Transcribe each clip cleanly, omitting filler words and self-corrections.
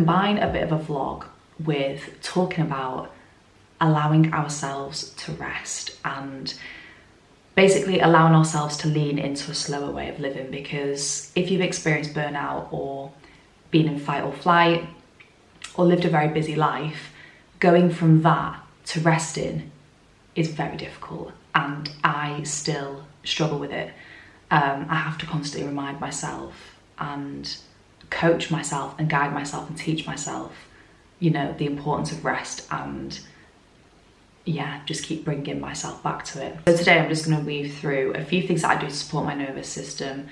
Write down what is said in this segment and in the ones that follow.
combine a bit of a vlog with talking about allowing ourselves to rest and basically allowing ourselves to lean into a slower way of living, because if you've experienced burnout or been in fight or flight or lived a very busy life, going from that to resting is very difficult, and I still struggle with it. I have to constantly remind myself and coach myself and guide myself and teach myself, you know, the importance of rest, and yeah, just keep bringing myself back to it. So today I'm just going to weave through a few things that I do to support my nervous system,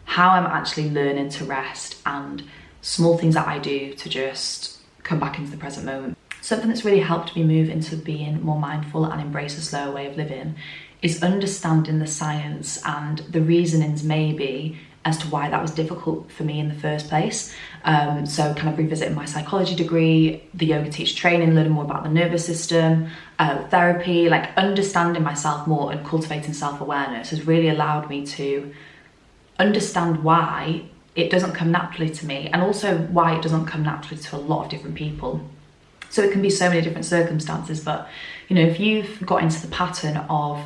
how I'm actually learning to rest, and small things that I do to just come back into the present moment. Something that's really helped me move into being more mindful and embrace a slower way of living is understanding the science and the reasonings maybe as to why that was difficult for me in the first place. So kind of revisiting my psychology degree, the yoga teacher training, learning more about the nervous system, therapy, like understanding myself more and cultivating self-awareness has really allowed me to understand why it doesn't come naturally to me, and also why it doesn't come naturally to a lot of different people. So it can be so many different circumstances, but you know, if you've got into the pattern of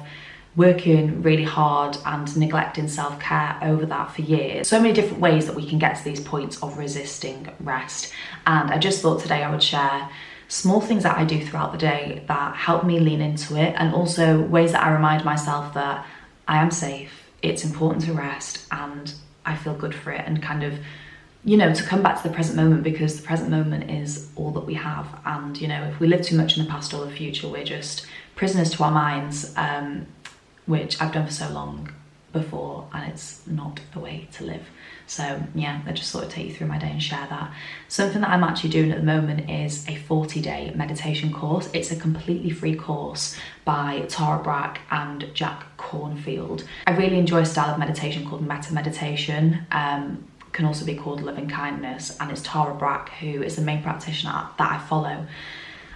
working really hard and neglecting self-care over that for years, so many different ways that we can get to these points of resisting rest. And I just thought today I would share small things that I do throughout the day that help me lean into it, and also ways that I remind myself that I am safe, it's important to rest, and I feel good for it, and kind of, you know, to come back to the present moment, because the present moment is all that we have. And you know, if we live too much in the past or the future, we're just prisoners to our minds, which I've done for so long before, and it's not the way to live. So yeah, I just thought I'd take you through my day and share that. Something that I'm actually doing at the moment is a 40-day meditation course. It's a completely free course by Tara Brach and Jack Cornfield. I really enjoy a style of meditation called metta meditation. Can also be called loving kindness, and it's Tara Brach who is the main practitioner that I follow,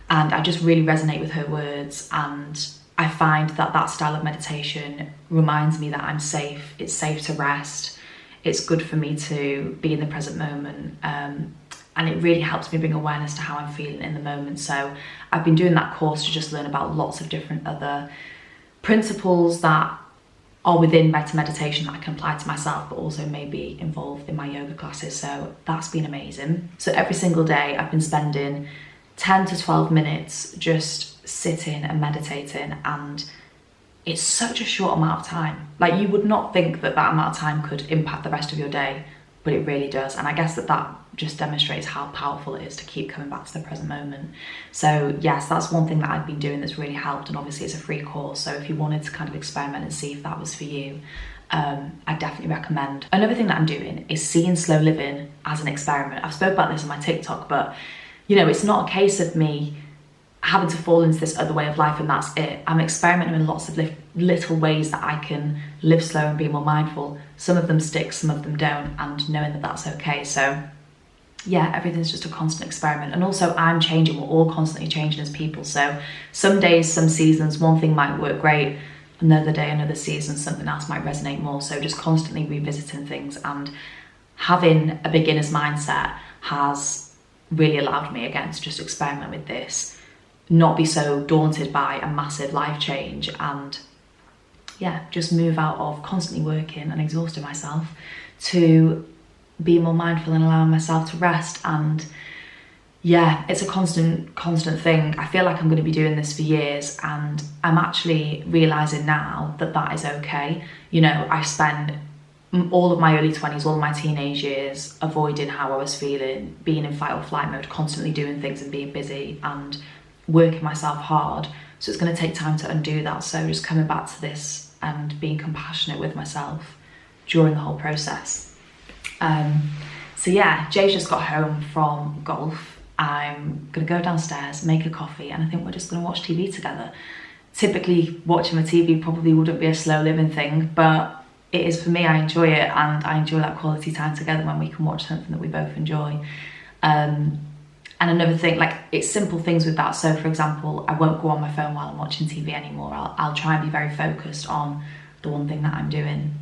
and I just really resonate with her words, and I find that that style of meditation reminds me that I'm safe, it's safe to rest, it's good for me to be in the present moment, and it really helps me bring awareness to how I'm feeling in the moment. So I've been doing that course to just learn about lots of different other principles that are within metta meditation that I can apply to myself, but also maybe involved in my yoga classes. So that's been amazing. So every single day I've been spending 10 to 12 minutes just sitting and meditating, and it's such a short amount of time. Like, you would not think that that amount of time could impact the rest of your day, but it really does. And I guess that just demonstrates how powerful it is to keep coming back to the present moment. So yes, that's one thing that I've been doing that's really helped, and obviously it's a free course, so if you wanted to kind of experiment and see if that was for you, I definitely recommend. Another thing that I'm doing is seeing slow living as an experiment. I've spoke about this on my TikTok, but you know, it's not a case of me having to fall into this other way of life and that's it. I'm experimenting in lots of little ways that I can live slow and be more mindful. Some of them stick, some of them don't, and knowing that that's okay. So yeah, everything's just a constant experiment. And also I'm changing, we're all constantly changing as people. So some days, some seasons, one thing might work great, another day, another season, something else might resonate more. So just constantly revisiting things, and having a beginner's mindset has really allowed me, again, to just experiment with this, not be so daunted by a massive life change, and yeah, just move out of constantly working and exhausting myself to be more mindful and allowing myself to rest. And yeah, it's a constant thing. I feel like I'm going to be doing this for years, and I'm actually realizing now that that is okay. You know, I spent all of my early 20s, all of my teenage years avoiding how I was feeling, being in fight or flight mode, constantly doing things and being busy and working myself hard. So it's going to take time to undo that. So just coming back to this and being compassionate with myself during the whole process. So yeah, Jay's just got home from golf. I'm gonna go downstairs, make a coffee, and I think we're just gonna watch TV together. Typically watching my TV probably wouldn't be a slow living thing, but it is for me. I enjoy it, and I enjoy that quality time together when we can watch something that we both enjoy. And another thing, like, it's simple things with that. So for example, I won't go on my phone while I'm watching TV anymore. I'll try and be very focused on the one thing that I'm doing.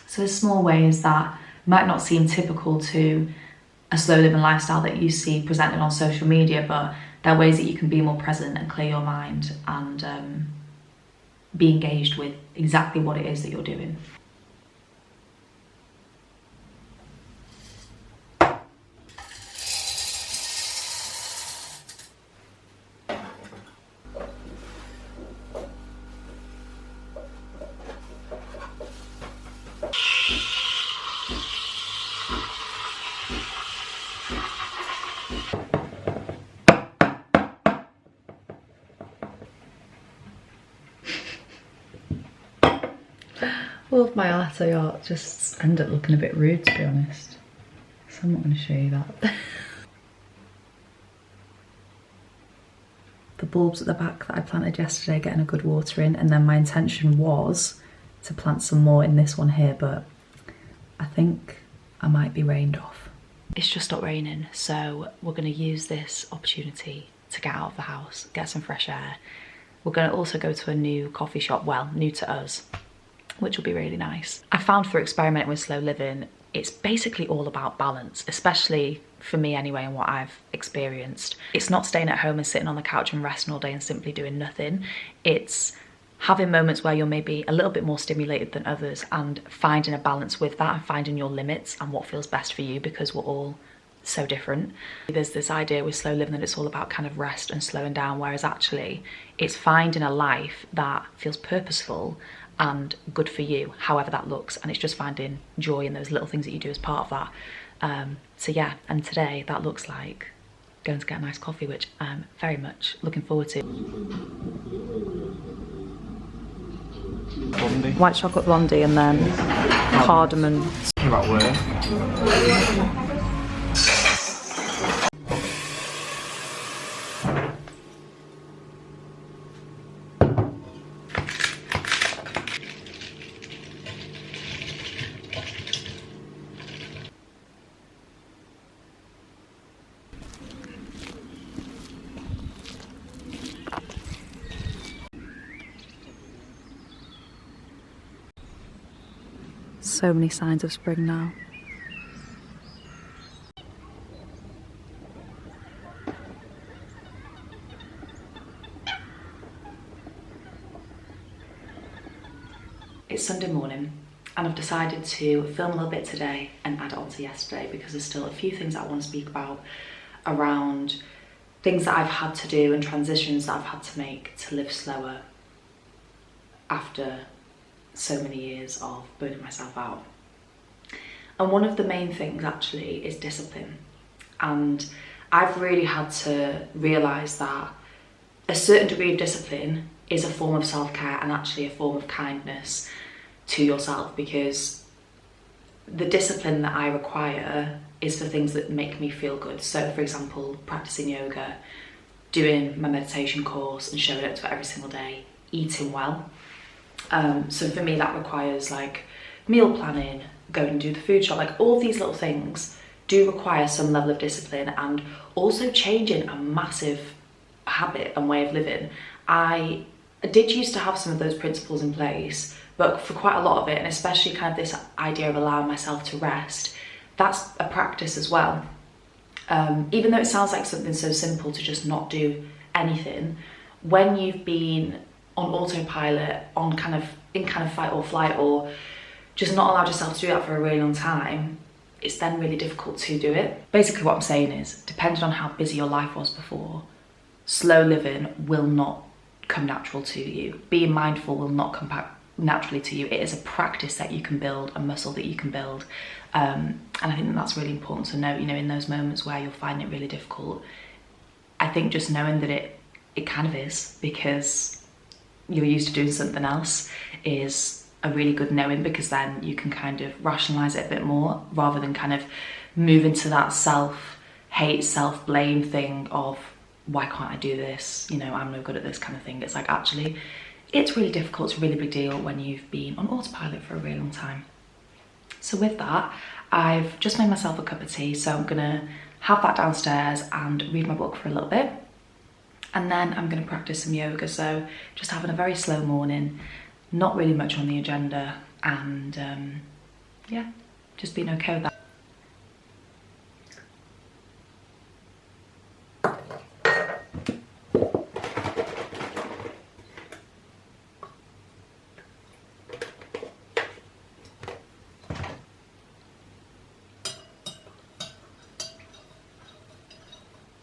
So there's small ways that might not seem typical to a slow living lifestyle that you see presented on social media, but there are ways that you can be more present and clear your mind and be engaged with exactly what it is that you're doing. All of my latte art just end up looking a bit rude, to be honest. So I'm not going to show you that. The bulbs at the back that I planted yesterday getting a good water in, and then my intention was to plant some more in this one here, but I think I might be rained off. It's just stopped raining, so we're going to use this opportunity to get out of the house, get some fresh air. We're going to also go to a new coffee shop, well, new to us, which will be really nice. I found through experimenting with slow living, it's basically all about balance, especially for me anyway, and what I've experienced. It's not staying at home and sitting on the couch and resting all day and simply doing nothing. It's having moments where you're maybe a little bit more stimulated than others and finding a balance with that and finding your limits and what feels best for you, because we're all so different. There's this idea with slow living that it's all about kind of rest and slowing down, whereas actually it's finding a life that feels purposeful and good for you, however that looks, and it's just finding joy in those little things that you do as part of that. So yeah, and today that looks like going to get a nice coffee, which I'm very much looking forward to. Blondie. White chocolate blondie and then cardamom. About where? So many signs of spring now. It's Sunday morning and I've decided to film a little bit today and add it on to yesterday, because there's still a few things that I want to speak about around things that I've had to do and transitions that I've had to make to live slower after so many years of burning myself out. And one of the main things actually is discipline. And I've really had to realise that a certain degree of discipline is a form of self-care and actually a form of kindness to yourself, because the discipline that I require is for things that make me feel good. So for example, practicing yoga, doing my meditation course and showing up to it every single day, eating well. So for me that requires like meal planning, going and do the food shop, like all these little things do require some level of discipline, and also changing a massive habit and way of living. I did used to have some of those principles in place, but for quite a lot of it, and especially kind of this idea of allowing myself to rest, that's a practice as well. Even though it sounds like something so simple to just not do anything, when you've been on autopilot, on in fight or flight, or just not allowed yourself to do that for a really long time, it's then really difficult to do it. Basically what I'm saying is, depending on how busy your life was before, slow living will not come natural to you. Being mindful will not come back naturally to you. It is a practice that you can build, a muscle that you can build. And I think that's really important to note, in those moments where you'll find it really difficult. I think just knowing that it kind of is, because you're used to doing something else, is a really good knowing, because then you can kind of rationalize it a bit more rather than kind of move into that self-hate, self-blame thing of, why can't I do this? I'm no good at this kind of thing. It's like, actually, it's really difficult. It's a really big deal when you've been on autopilot for a really long time. So with that, I've just made myself a cup of tea. So I'm gonna have that downstairs and read my book for a little bit. And then I'm gonna practice some yoga. So just having a very slow morning, not really much on the agenda, and yeah, just being okay with that.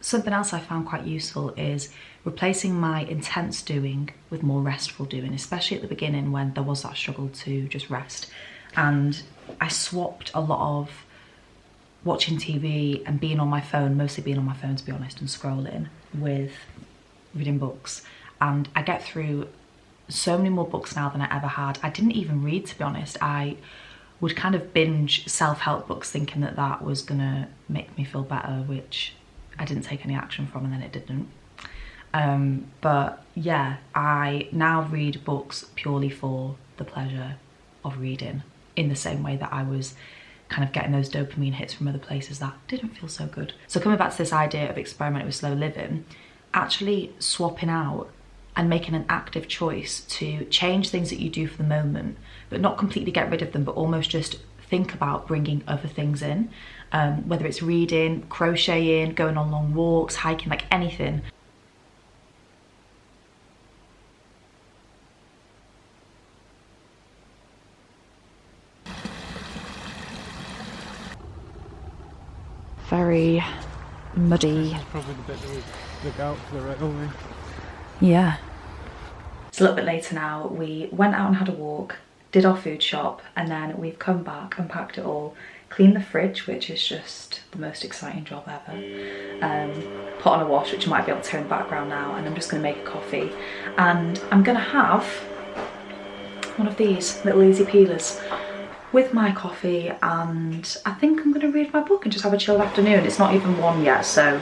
Something else I found quite useful is replacing my intense doing with more restful doing, especially at the beginning when there was that struggle to just rest. And I swapped a lot of watching TV and being on my phone, mostly being on my phone to be honest, and scrolling, with reading books. And I get through so many more books now than I ever had. I didn't even read, to be honest. I would kind of binge self-help books thinking that that was gonna make me feel better, which I didn't take any action from, and then it didn't. But yeah, I now read books purely for the pleasure of reading, in the same way that I was kind of getting those dopamine hits from other places that didn't feel so good. So coming back to this idea of experimenting with slow living, actually swapping out and making an active choice to change things that you do for the moment, but not completely get rid of them, but almost just think about bringing other things in, whether it's reading, crocheting, going on long walks, hiking, like anything. Very muddy. That's probably the bit that we look out for the right way. Yeah. It's a little bit later now. We went out and had a walk, did our food shop, and then we've come back, unpacked it all, cleaned the fridge, which is just the most exciting job ever. Put on a wash, which you might be able to hear in the background now, and I'm just gonna make a coffee. And I'm gonna have one of these little easy peelers with my coffee, and I think I'm gonna read my book and just have a chill afternoon. It's not even 1 yet, so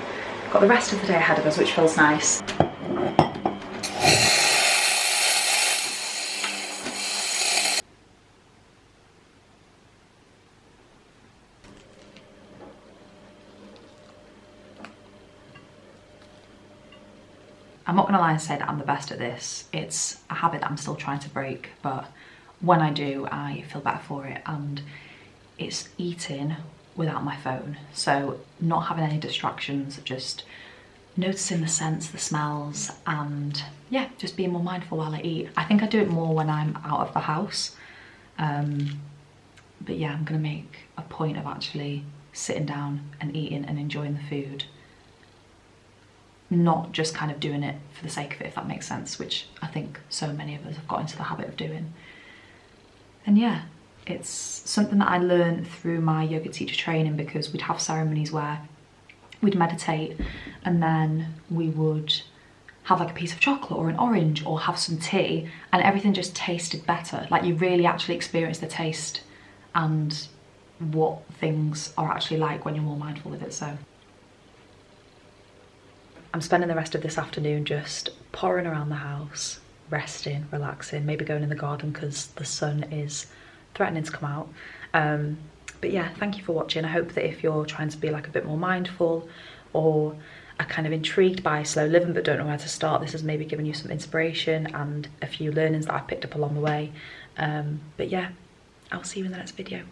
got the rest of the day ahead of us, which feels nice. I'm not gonna lie and say that I'm the best at this. It's a habit that I'm still trying to break, but when I do, I feel better for it, and it's eating without my phone. So not having any distractions, just noticing the scents, the smells, and yeah, just being more mindful while I eat. I think I do it more when I'm out of the house. But yeah, I'm gonna make a point of actually sitting down and eating and enjoying the food. Not just kind of doing it for the sake of it, if that makes sense, which I think so many of us have got into the habit of doing. And yeah, it's something that I learned through my yoga teacher training, because we'd have ceremonies where we'd meditate and then we would have like a piece of chocolate or an orange or have some tea, and everything just tasted better. Like you really actually experience the taste and what things are actually like when you're more mindful with it. So I'm spending the rest of this afternoon just pottering around the house, resting, relaxing, maybe going in the garden because the sun is threatening to come out. But yeah, thank you for watching. I hope that if you're trying to be like a bit more mindful or are kind of intrigued by slow living but don't know where to start, this has maybe given you some inspiration and a few learnings that I've picked up along the way. But yeah, I'll see you in the next video.